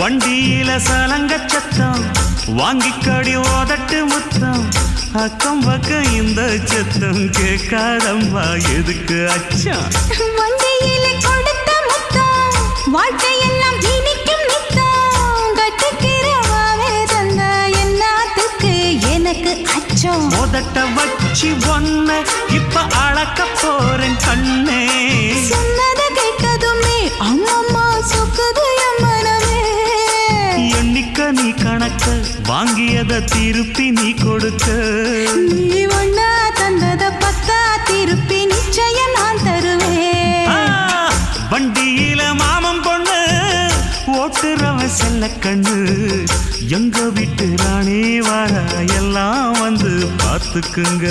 வண்டியில சலங்க சத்தம் வாங்கிக்கடி ஓதட்டு முத்தம் அக்கம் பக்கம் இந்த சத்தம் கேட்காதம்மா எதுக்கு அச்சம் வண்டியில கொடுத்த முத்தம் வாழ்க்கையெல்லாம் இனிக்கும் நித்தம் கட்டுக்கிறவாவே தந்த என்னத்துக்கு எனக்கு அச்சம் ஓதட்ட வச்சு ஒன்ன இப்ப அளக்க போறேன் கண்ணே சொன்னத கேட்டதுமே அம்மம்மா சொக்குது என் மனமே எண்ணிக்க நீ கணக்க வாங்கியத திருப்பி நீ கொடுக்க நீ ஒண்ணா தந்தத பத்தா திருப்பி நிச்சயம் நான் தருவேன் வண்டியில மாமன் பொண்ணு ஓட்டுறவன் செல்ல கண்ணு எங்க வீட்டு ராணி வார எல்லாம் வந்து பார்த்துக்குங்க